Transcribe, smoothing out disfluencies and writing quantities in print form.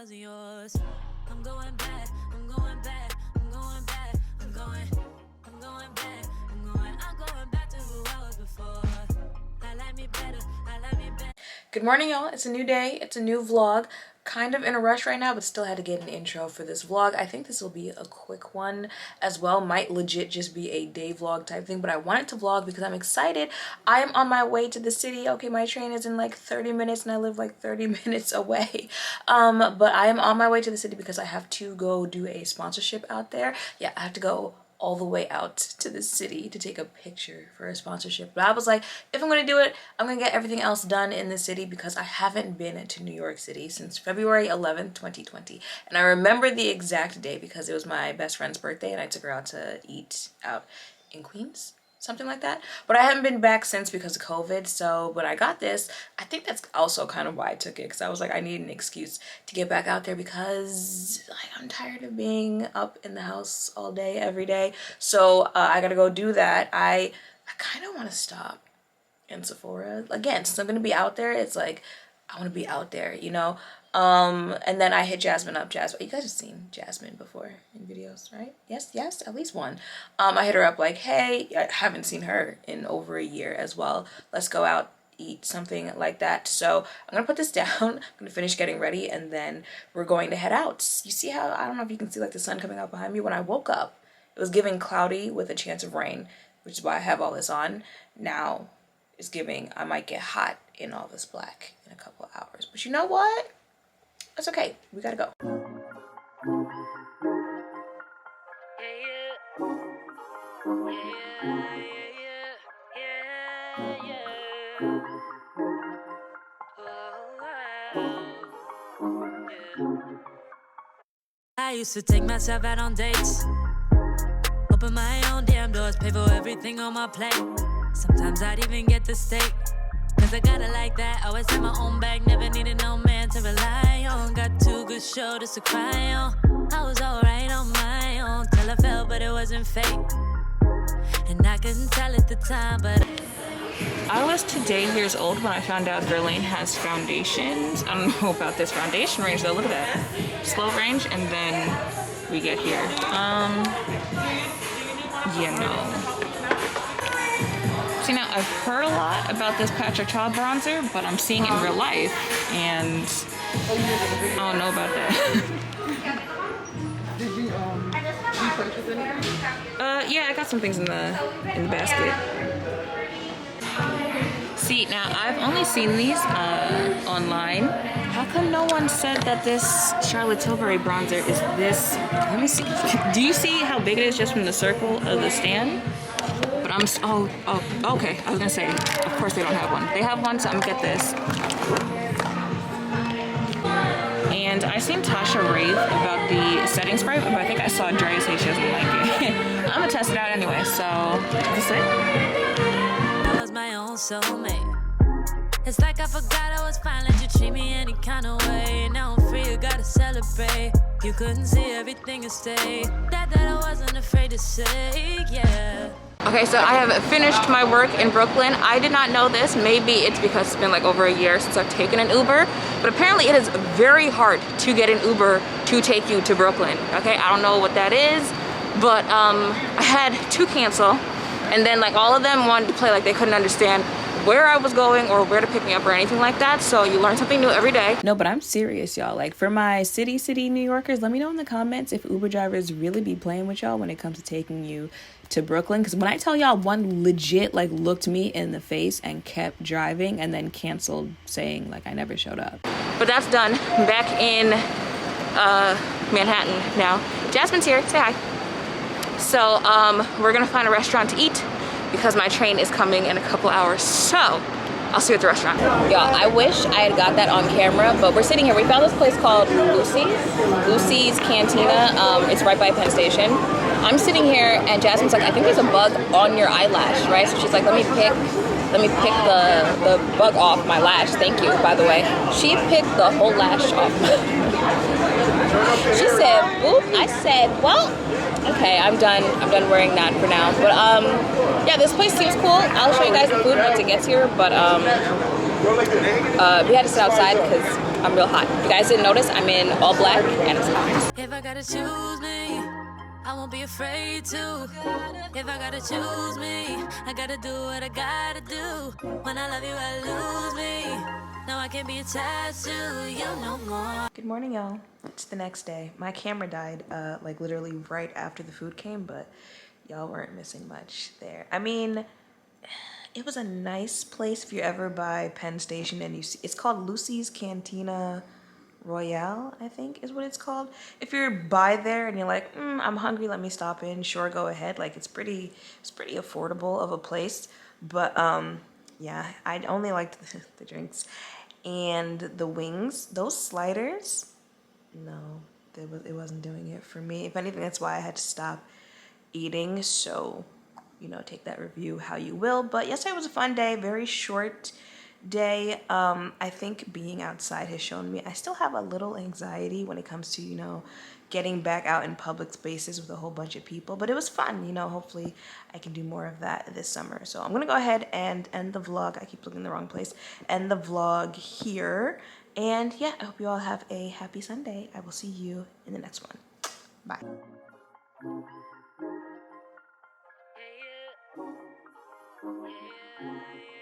wasn't yours. I'm going back, I'm going back, I'm going back, I'm going back, I'm going back to who I was before. I like me better, I like me better. Good morning, y'all. It's a new day, it's a new vlog. Kind of in a rush right now, but still had to get an intro for this vlog. I think this will be a quick one as well. Might legit just be a day vlog type thing, but I wanted to vlog because I'm excited. I am on my way to the city. Okay, my train is in like 30 minutes and I live like 30 minutes away. But I am on my way to the city because I have to go do a sponsorship out there. Yeah, I have to go all the way out to the city to take a picture for a sponsorship. But I was like, if I'm gonna do it, I'm gonna get everything else done in the city because I haven't been to New York City since February 11th, 2020. And I remember the exact day because it was my best friend's birthday and I took her out to eat out in Queens, something like that. But I haven't been back since because of COVID. So when I got this, I think that's also kind of why I took it, because I was like, I need an excuse to get back out there because like, I'm tired of being up in the house all day, every day. So I gotta go do that. I kind of want to stop in Sephora again, since I'm gonna be out there. It's like I want to be out there, you know. And then I hit Jasmine up. You guys have seen Jasmine before in videos, right? Yes, at least one. I hit her up like, hey, I haven't seen her in over a year as well. Let's go out, eat, something like that. So I'm gonna put this down. I'm gonna finish getting ready and then we're going to head out. You see how, I don't know if you can see like the sun coming out behind me. When I woke up, it was giving cloudy with a chance of rain, which is why I have all this on. Now it's giving, I might get hot in all this black in a couple of hours. But you know what? That's okay. We gotta go. I used to take myself out on dates, open my own damn doors, pay for everything on my plate. Sometimes I'd even get the steak, cause I got it like that. Always had my own bag, never needed no man to rely on. Got two good shoulders to cry on. I was alright on my own till I fell, but it wasn't fate. And I couldn't tell at the time, but I was today years old when I found out Verlaine has foundations. I don't know about this foundation range though. Look at that. Slow range, and then we get here. You know. See, now I've heard a lot about this Patrick Child bronzer, but I'm seeing it in real life, and I don't know about that. Did you purchase anything? Yeah, I got some things in the basket. See, now I've only seen these online. How come no one said that this Charlotte Tilbury bronzer is this? Let me see. Do you see how big it is just from the circle of the stand? But I'm, okay. I was gonna say, of course they don't have one. They have one, so I'm gonna get this. And I seen Tasha rave about the setting spray, but I think I saw Drea say she doesn't like it. I'm gonna test it out anyway, so is this it? I was my own soulmate. It's like I forgot I was fine, let you treat me any kind of way. Now I'm free, you gotta celebrate. You couldn't see everything and stay. That I wasn't afraid to say, yeah. Okay, so I have finished my work in Brooklyn. I did not know this. Maybe it's because it's been like over a year since I've taken an Uber, but apparently it is very hard to get an Uber to take you to Brooklyn. Okay, I don't know what that is, but I had to cancel, and then like all of them wanted to play like they couldn't understand where I was going or where to pick me up or anything like that. So you learn something new every day. No, but I'm serious, y'all. Like for my city New Yorkers, let me know in the comments if Uber drivers really be playing with y'all when it comes to taking you to Brooklyn. Because when I tell y'all, one legit like looked me in the face and kept driving and then canceled, saying like I never showed up. But that's done. I'm back in Manhattan now. Jasmine's here. Say hi. So we're gonna find a restaurant to eat because my train is coming in a couple hours. So I'll see you at the restaurant. Y'all, I wish I had got that on camera, but we're sitting here. We found this place called Lucy's Cantina. It's right by Penn Station. I'm sitting here and Jasmine's like, I think there's a bug on your eyelash, right? So she's like, let me pick the bug off my lash. Thank you, by the way. She picked the whole lash off. She said, "Oop." I said, well, okay, I'm done wearing that for now. But yeah, this place seems cool. I'll show you guys the food once it gets here. But we had to sit outside because I'm real hot. If you guys didn't notice, I'm in all black and it's hot. If I gotta choose me, I won't be afraid to. If I gotta choose me, I gotta do what I gotta do. When I love you, I lose me. Now I can't be attached to you no more. Good morning, y'all. It's the next day. My camera died like literally right after the food came, but y'all weren't missing much there. I mean, it was a nice place if you're ever by Penn Station and you see, it's called Lucy's Cantina Royale, I think is what it's called. If you're by there and you're like, I'm hungry, let me stop in, sure, go ahead. Like it's pretty affordable of a place. But yeah, I only liked the drinks and the wings. Those sliders, no, it wasn't doing it for me. If anything, that's why I had to stop eating. So, you know, take that review how you will. But yesterday was a fun day, very short day. I think being outside has shown me I still have a little anxiety when it comes to, you know, getting back out in public spaces with a whole bunch of people, but it was fun. You know, hopefully I can do more of that this summer. So I'm gonna go ahead and end the vlog. I keep looking in the wrong place. End the vlog here. And yeah, I hope you all have a happy Sunday. I will see you in the next one. Bye. Yeah, yeah. Yeah, yeah.